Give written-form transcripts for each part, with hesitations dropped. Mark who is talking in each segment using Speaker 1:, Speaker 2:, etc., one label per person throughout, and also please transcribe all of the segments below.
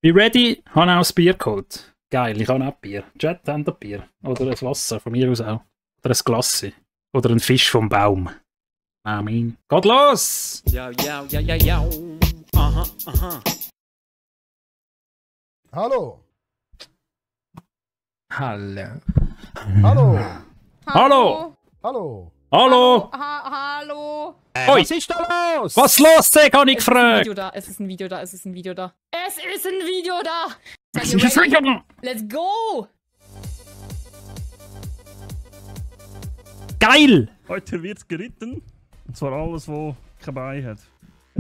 Speaker 1: Bin ready, habe auch das Bier geholt. Geil, ich habe auch Bier. Chat, habt ihr Bier? Oder ein Wasser, von mir aus auch. Oder ein Glas. Oder ein Fisch vom Baum. Amen. Geht los!
Speaker 2: Ja, ja, ja, ja, ja. Aha, aha.
Speaker 3: Hallo.
Speaker 1: Hallo.
Speaker 3: Hallo.
Speaker 1: Hallo.
Speaker 3: Hallo.
Speaker 1: Hallo.
Speaker 4: Hallo.
Speaker 1: Oi.
Speaker 2: Was ist da los?
Speaker 1: Was los, habe ich
Speaker 4: Es ist ein
Speaker 1: gefragt.
Speaker 4: Video da, es ist ein Video da, es ist ein Video da. Es ist ein Video da! Seid
Speaker 1: Es
Speaker 4: ihr
Speaker 1: ist ein
Speaker 4: ready?
Speaker 1: Video.
Speaker 4: Let's go!
Speaker 1: Geil!
Speaker 5: Heute wird geritten. Und zwar alles, was kein Bein hat.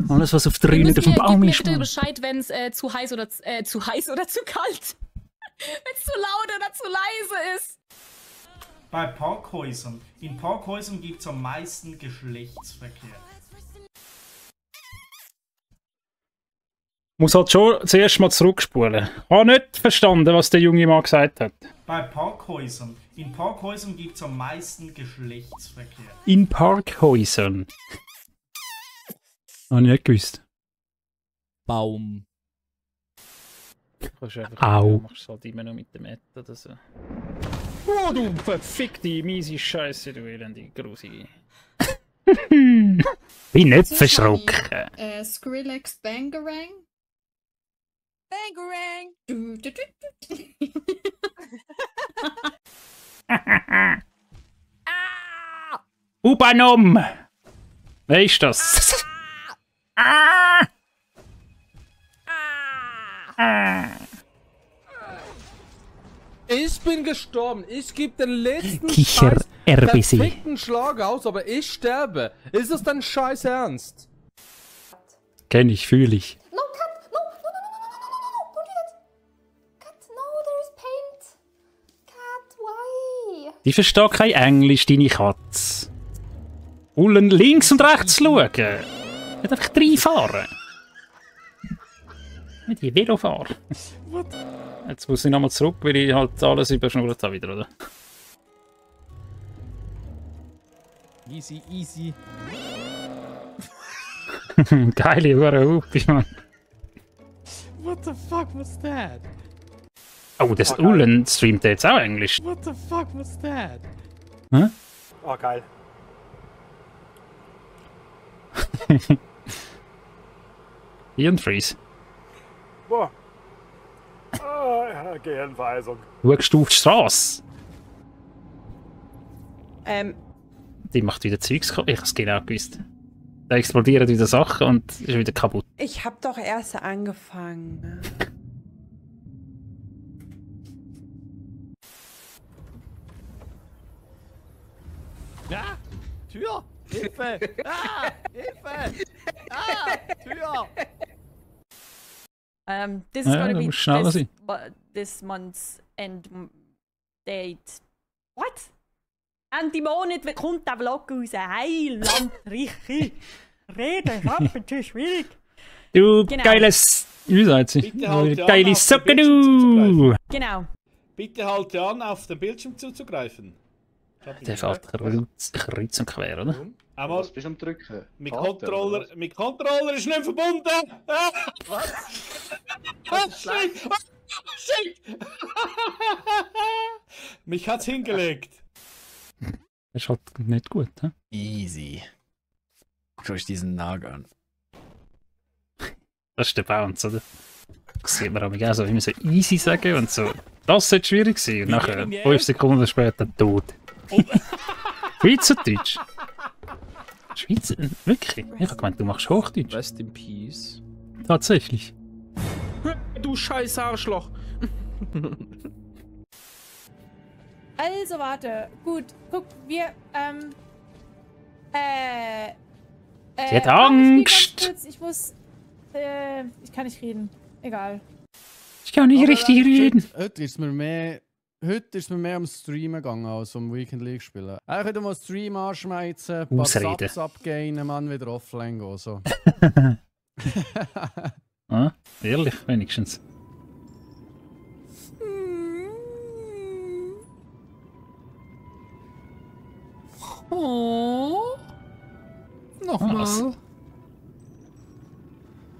Speaker 1: Alles, was auf der Rüne vom
Speaker 4: Gib
Speaker 1: Baum
Speaker 4: mir
Speaker 1: ist.
Speaker 4: bitte
Speaker 1: Mann.
Speaker 4: Bescheid, wenn es zu heiß oder zu kalt. Wenn es zu laut oder zu leise ist.
Speaker 6: Bei Parkhäusern. In Parkhäusern gibt es am meisten Geschlechtsverkehr.
Speaker 1: Muss halt schon zuerst mal zurückspulen. Habe nicht verstanden, was der junge Mann gesagt hat.
Speaker 6: Bei Parkhäusern. In Parkhäusern gibt es am meisten Geschlechtsverkehr.
Speaker 1: In Parkhäusern. Habe ich nicht gewusst.
Speaker 2: Baum.
Speaker 1: Au.
Speaker 7: Du machst es halt immer noch mit dem Ad oder so. Oh, du verfickte, miese Scheiße, du elende, grusige.
Speaker 1: Bin nicht
Speaker 8: So,
Speaker 1: verschrocken.
Speaker 8: Skrillex Bangarang.
Speaker 4: Bangarang!
Speaker 8: Du, du, du, du.
Speaker 1: Ubanom! Wer ist das? Ah! Ah!
Speaker 2: Ich bin gestorben. Ich gebe den letzten
Speaker 1: Kicher
Speaker 2: scheiß
Speaker 1: RBC.
Speaker 2: verfickten Schlag aus, aber ich sterbe. Ist das dein Scheiß Ernst?
Speaker 1: Kenn ich, fühle ich.
Speaker 8: No, cut! No, no, no, no, no, no, no, no, no, don't do that! Cut, no, there is paint! Cut, why?
Speaker 1: Die versteht kein Englisch, deine Katze. Wollen links und rechts schauen. Nicht einfach reinfahren. Nicht die Velo fahren. Jetzt muss ich nochmal zurück, weil ich halt alles überschnurrt habe wieder, oder?
Speaker 2: Easy, easy.
Speaker 1: Geile Hupe, Mann.
Speaker 2: What the fuck was that?
Speaker 1: Oh, das Ullen streamt jetzt auch Englisch.
Speaker 2: What the fuck was that?
Speaker 1: Hä?
Speaker 3: Oh, geil.
Speaker 1: Hirnfreeze.
Speaker 3: Boah. Gehirnvereisung.
Speaker 1: Schaust du auf die Straße?
Speaker 9: Ähm,
Speaker 1: Die macht wieder Zeugs. Ich habe es genau gewusst. Da explodieren wieder Sachen und ist wieder kaputt.
Speaker 9: ich hab doch erst angefangen.
Speaker 2: Ja! Tür! Hilfe! Ah! Hilfe! Ah! Tür!
Speaker 4: This is
Speaker 1: Ja,
Speaker 4: gonna
Speaker 1: da
Speaker 4: be
Speaker 1: musst du schneller sein.
Speaker 4: this month's end date. What? Ende Monat kommt der Vlog raus. Heiland, Richi. Reden, Rappen, ist schwierig.
Speaker 1: Du
Speaker 4: Genau.
Speaker 1: geiles... Wie sagt sie?
Speaker 6: Bitte halt
Speaker 1: Geile
Speaker 6: auf den
Speaker 1: Socke,
Speaker 6: Bildschirm
Speaker 1: du!
Speaker 6: zuzugreifen.
Speaker 4: Genau.
Speaker 6: Bitte halte an, auf den Bildschirm zuzugreifen.
Speaker 1: Der fällt kreuz und quer, oder?
Speaker 6: Einmal.
Speaker 10: Was bist du am drücken?
Speaker 6: Mit
Speaker 10: Vater,
Speaker 6: Controller,
Speaker 10: oder was?
Speaker 6: mit Controller ist nicht verbunden! Ah! Was? Shit! Oh, shit! Mich hat's hingelegt.
Speaker 1: Das ist halt nicht gut, hä?
Speaker 2: Easy. Schau ich diesen Nagan.
Speaker 1: Das ist der Bounce, oder? Das sieht man aber auch so, immer so easy sagen und so. Das sollte schwierig sein. Und nachher, 5 Sekunden später, tot. Schweizerdeutsch? Schweizer? Wirklich? Ich habe gemeint, du machst Hochdeutsch.
Speaker 2: Rest in peace.
Speaker 1: Tatsächlich.
Speaker 2: Du scheiß Arschloch.
Speaker 8: Also, warte. Gut, guck, wir,
Speaker 1: Sie hat
Speaker 8: warte,
Speaker 1: Angst.
Speaker 8: ganz kurz, ich muss, ich kann nicht reden. Egal.
Speaker 1: Ich kann nicht richtig reden.
Speaker 11: Heute ist mir mehr am Streamen gegangen als am Weekend League spielen. Ich könnte mal Stream anschmeißen, ein paar
Speaker 1: Ausreden.
Speaker 11: Subs abgehen, Mann, wieder offline gehen. So.
Speaker 1: Ah, ehrlich, wenigstens.
Speaker 2: Oh. Nochmal.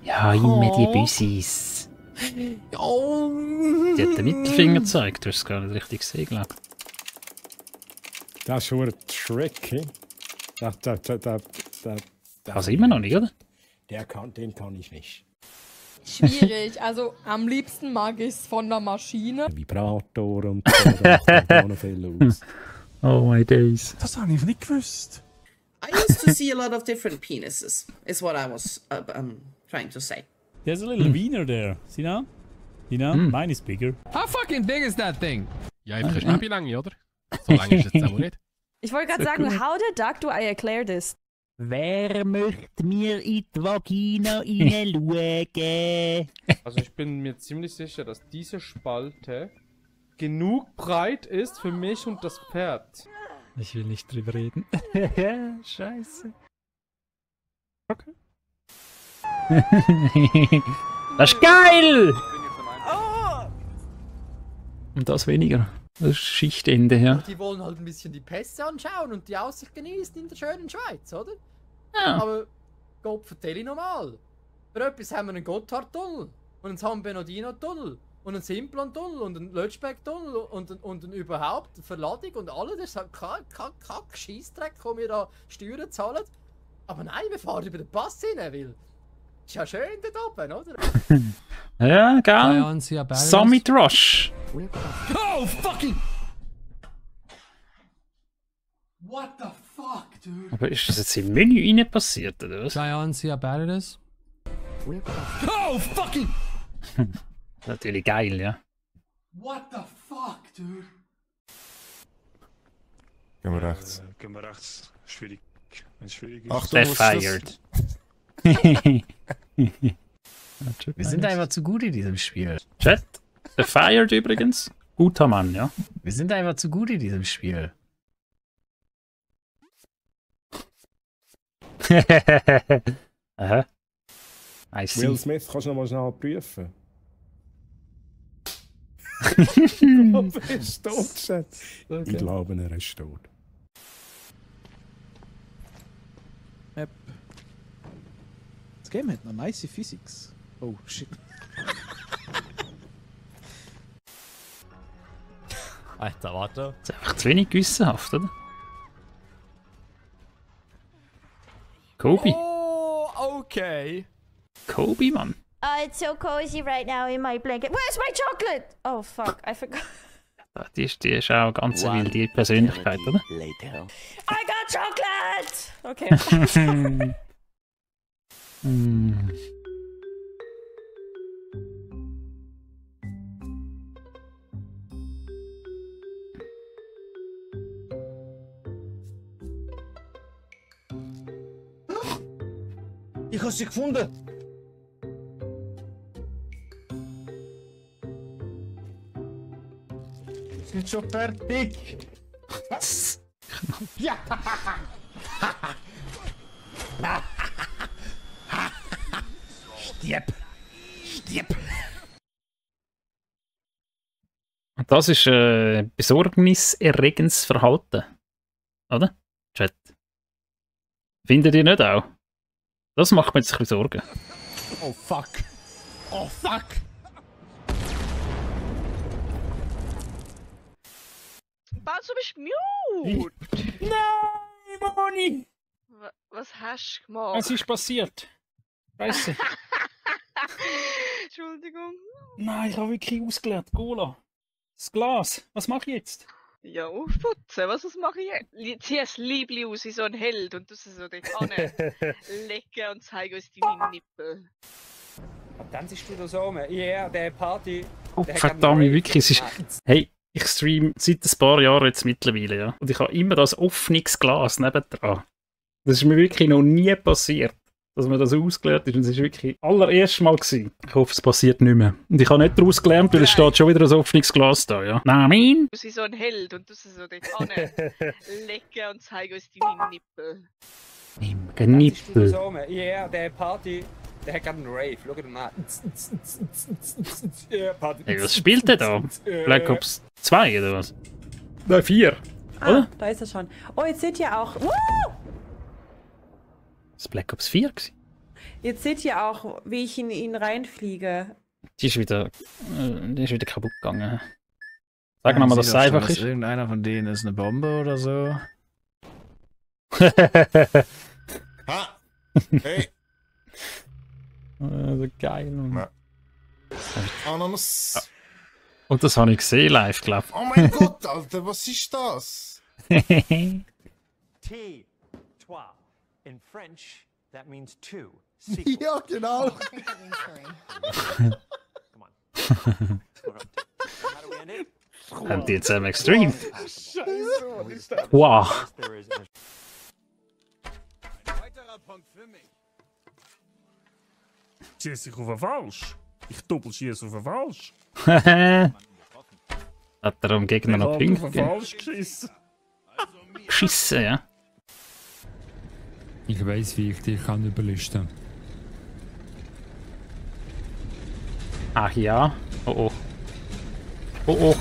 Speaker 1: Ja, immer die Büssis.
Speaker 11: Oh.
Speaker 1: Die hat den Mittelfinger gezeigt, du hast es gar nicht richtig gesehen, glaube ich.
Speaker 3: Das ist schon ein Trick,
Speaker 1: Also immer noch nicht, oder?
Speaker 3: Den kann ich nicht.
Speaker 10: Schwierig. Also am liebsten mag ich es von der Maschine.
Speaker 3: Vibrator und so, das macht auch noch viel aus.
Speaker 1: Oh my days.
Speaker 5: Das habe ich nicht gewusst.
Speaker 12: I used to see a lot of different penises, is what I was trying to say.
Speaker 13: There's a little wiener there. See now? You know, mine is bigger.
Speaker 2: How fucking big is that thing?
Speaker 14: Ja, einfach eine Schnäppi-Lange, oder? So lange ist es jetzt auch nicht.
Speaker 4: Ich wollte gerade sagen, how the duck do I erkläre this?
Speaker 15: Wer möchte mir in die Vagina hineinschauen?
Speaker 2: Also ich bin mir ziemlich sicher, dass diese Spalte genug breit ist für mich und das Pferd.
Speaker 1: Ich will nicht drüber reden. Scheiße.
Speaker 2: Okay.
Speaker 1: Das ist geil! Und das weniger. Das ist Schichtende, ja.
Speaker 16: Die wollen halt ein bisschen die Pässe anschauen und die Aussicht genießen in der schönen Schweiz, oder?
Speaker 1: Ja.
Speaker 16: Aber Gott vertelle ich nochmal. Für etwas haben wir einen Gotthardtunnel und einen San Bernardino-Tunnel und einen Simplon-Tunnel und einen Lötschbeck-Tunnel und überhaupt eine Verladung und alles. Das ist halt kack Scheissdreck, wo wir da Steuern zahlen. Aber nein, wir fahren über den Pass rein, weil ist ja schön dort oben, oder?
Speaker 1: Ja, geil. Summit Rush.
Speaker 16: Oh, fucking! What the fuck, dude?
Speaker 1: Aber ist das jetzt im Menü rein passiert, oder was?
Speaker 16: Giant see how bad it is? Oh, fucking!
Speaker 1: Natürlich geil, ja.
Speaker 16: What the fuck, dude?
Speaker 5: Gehen wir rechts. Gehen wir rechts. Schwierig. Wenn schwierig ist.
Speaker 1: Achtung, fired.
Speaker 15: Wir sind einfach zu gut in diesem Spiel.
Speaker 1: Chat, der fired übrigens. Guter Mann, ja.
Speaker 15: Wir sind einfach zu gut in diesem Spiel.
Speaker 1: Aha. I see.
Speaker 3: Will Smith, kannst du noch mal schnell prüfen? Er ist tot, Schatz. Okay. Ich glaube, er ist tot.
Speaker 17: Yep. Das Game hat noch nice Physics. Oh shit.
Speaker 15: Alter, warte.
Speaker 1: Das ist einfach zu wenig gewissenhaft, oder? Kobe.
Speaker 2: Oh, okay.
Speaker 1: Kobe, Mann.
Speaker 4: It's so cozy right now in my blanket. Where's my chocolate? Oh fuck, I forgot.
Speaker 1: Die ist auch ganz wilde Persönlichkeit, oder?
Speaker 4: I got chocolate! Okay.
Speaker 18: Ich habe sie gefunden. Sind schon fertig.
Speaker 1: Was?
Speaker 18: Ja. Stieb. Stieb.
Speaker 1: Und das ist besorgniserregendes Verhalten. Oder? Chat. Findet ihr nicht auch? Das macht mir jetzt ein bisschen Sorgen.
Speaker 18: Oh fuck. Oh fuck.
Speaker 19: Was, du bist mute?
Speaker 1: Nein, Moni!
Speaker 19: Was hast du gemacht?
Speaker 1: Was ist passiert? Scheiße.
Speaker 19: Entschuldigung.
Speaker 1: Nein, ich habe wirklich ausgeleert. Cola. Das Glas. Was mache ich jetzt?
Speaker 19: Ja, aufputzen. Was mache ich jetzt? Zieh das Liebli aus wie so ein Held und du sie so dort lecken und zeige uns deine Nippel.
Speaker 20: Und dann siehst du das so, yeah, der Party.
Speaker 1: Oh, verdammt, wirklich. Es ist... Hey, ich stream seit ein paar Jahren jetzt mittlerweile, ja. Und ich habe immer das offenes Glas nebendran. Das ist mir wirklich noch nie passiert, dass mir das ausgelernt ist. Und es war wirklich das allererste Mal gewesen. Ich hoffe, es passiert nicht mehr. Und ich habe nicht daraus gelernt, weil es steht schon wieder ein offenes Glas da, ja. Nein.
Speaker 19: Du sie so ein Held und du sie so dort lecken und zeige uns deine Nippel.
Speaker 1: Nippel.
Speaker 20: So, yeah, der Party. Der hat gerade einen Rave, schau dir mal an.
Speaker 1: Hey, was spielt der da? Black Ops 2 oder was? Nein, 4. Oder?
Speaker 9: Da ist er schon. Oh, jetzt seht ihr auch.
Speaker 1: Das Black Ops 4 gewesen.
Speaker 9: Jetzt seht ihr auch, wie ich in ihn reinfliege.
Speaker 1: Die ist wieder kaputt gegangen. Sagen wir mal, dass es einfach ist.
Speaker 17: Irgendeiner von denen ist eine Bombe oder so.
Speaker 21: Ha! Hey!
Speaker 1: Also geil.
Speaker 21: Ananas.
Speaker 1: Und das habe ich gesehen live, glaube ich.
Speaker 21: Oh mein Gott, Alter, was ist das?
Speaker 22: T, toi. In French, that means two.
Speaker 21: Ja, genau.
Speaker 1: Haben die jetzt extrem? Wow.
Speaker 5: Schieß ich auf einen Falsch. Ich doppelschieße auf einen Falsch.
Speaker 1: Hat er am Gegner noch Punkte
Speaker 5: gegeben? Falsch geschissen.
Speaker 1: Geschissen, ja.
Speaker 23: Ich weiß, wie ich dich kann überlisten.
Speaker 1: Ach ja. Oh oh. Oh oh.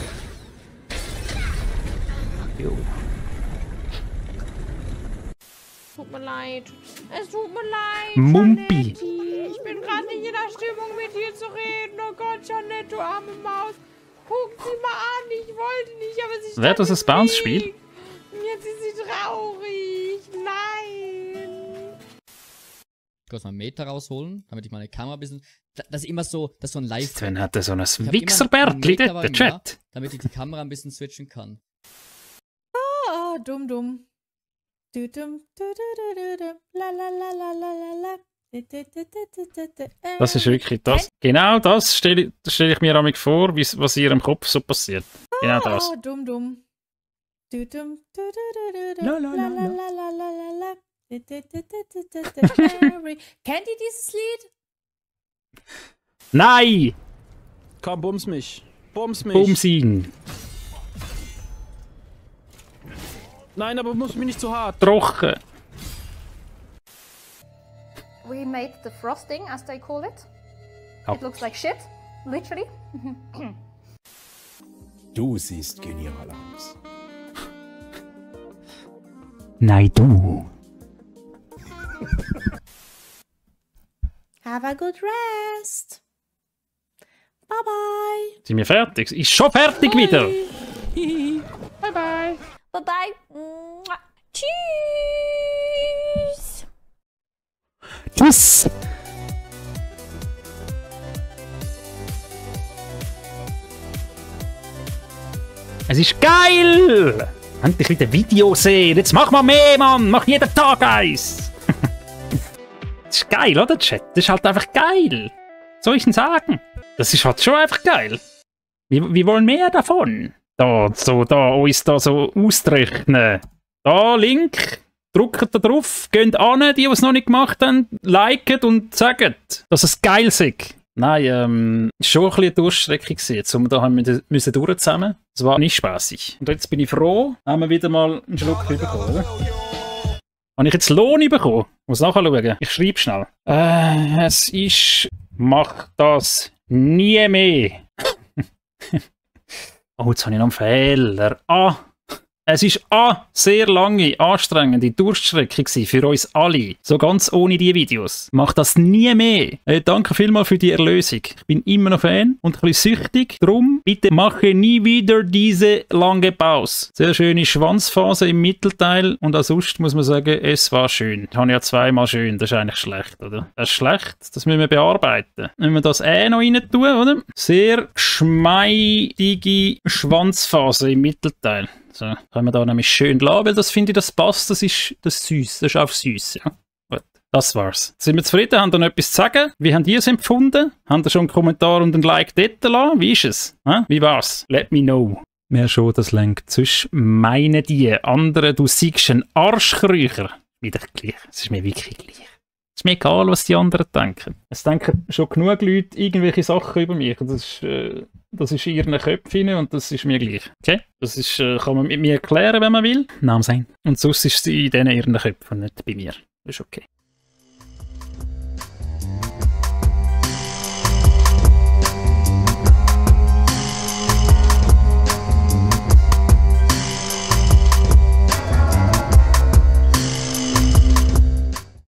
Speaker 1: Jo.
Speaker 10: Tut mir leid. Es tut mir leid.
Speaker 1: Mumpi.
Speaker 10: Janetti. Ich bin gerade nicht in der Stimmung, mit dir zu reden. Oh Gott, Janette, du arme Maus. Guck sie mal an. Ich wollte nicht, aber sie
Speaker 1: Wäre das ein Bounce-Spiel?
Speaker 10: Jetzt ist sie traurig. Nein.
Speaker 24: Ich muss mal einen Meter rausholen, damit ich meine Kamera ein bisschen... Das ist immer so, das ist so ein Live...
Speaker 1: Sven hat so ein Wichserbärtli dort, der Chat.
Speaker 24: Damit ich die Kamera ein bisschen switchen kann.
Speaker 10: Ah, dumm.
Speaker 1: Das ist wirklich das. Genau das stelle ich mir damit vor, was in ihrem Kopf so passiert. Genau das.
Speaker 10: Dumm. Kennt ihr dieses Lied?
Speaker 1: Nein!
Speaker 17: Komm, bums mich. Bums mich.
Speaker 1: Bums ihn.
Speaker 17: Nein, aber muss mich nicht zu hart.
Speaker 1: Trocken.
Speaker 8: We made the frosting, as they call it.
Speaker 1: Oh.
Speaker 8: It looks like shit, literally.
Speaker 3: Du siehst genial aus.
Speaker 1: Nein, du.
Speaker 10: Have a good rest. Bye bye.
Speaker 1: Sind wir fertig? Ist schon fertig wieder.
Speaker 10: Bye bye.
Speaker 8: Bye bye. Tschüss.
Speaker 1: Tschüss. Es ist geil! Endlich wieder Video sehen. Jetzt mach mal mehr, Mann. Mach jeden Tag eins. Das ist geil, oder, Chat? Das ist halt einfach geil. Was soll ich denn sagen? Das ist halt schon einfach geil. Wir wollen mehr davon. Uns da so auszurechnen. Da, Link. Drückt da drauf. Geht an, die es noch nicht gemacht haben. Liket und sagt, dass es geil ist. Nein, schon ein bisschen eine Durchstreckung jetzt, um da müssen durch zusammen. Das war nicht spaßig. Und jetzt bin ich froh, haben wir wieder mal einen Schluck bekommen, oder? Habe ich jetzt Lohn bekommen? Muss nachschauen. Ich schreibe schnell. Es ist... Mach das nie mehr. Oh, jetzt habe ich noch einen Fehler. Es war sehr lange, anstrengende Durchstreckung für uns alle. So ganz ohne die Videos. Mach das nie mehr. Danke vielmals für die Erlösung. Ich bin immer noch Fan und ein bisschen süchtig. Drum, bitte mache nie wieder diese lange Pause. Sehr schöne Schwanzphase im Mittelteil. Und ansonsten muss man sagen, es war schön. Ich habe ja zweimal schön. Das ist eigentlich schlecht, oder? Das ist schlecht. Das müssen wir bearbeiten. Wenn wir das noch rein tun, oder? Sehr geschmeidige Schwanzphase im Mittelteil. So, können wir da nämlich schön lassen, weil das finde ich, das passt, das ist süß, das ist auch süß, ja. Gut, das war's. Sind wir zufrieden? Haben ihr noch etwas zu sagen? Wie habt ihr es empfunden? Habt ihr schon einen Kommentar und ein Like dort lassen? Wie ist es? Wie war's? Let me know. Mehr schon, das lenkt. Sonst meinen die anderen, du siehst ein Arschkrücher. Wieder gleich. Es ist mir wirklich gleich. Es ist mir egal, was die anderen denken. Es denken schon genug Leute irgendwelche Sachen über mich. Das ist in ihren Köpfen und das ist mir gleich. Okay? Das ist, kann man mit mir erklären, wenn man will. Namen sein. Und sonst ist sie in ihren Köpfen, nicht bei mir. Das ist okay.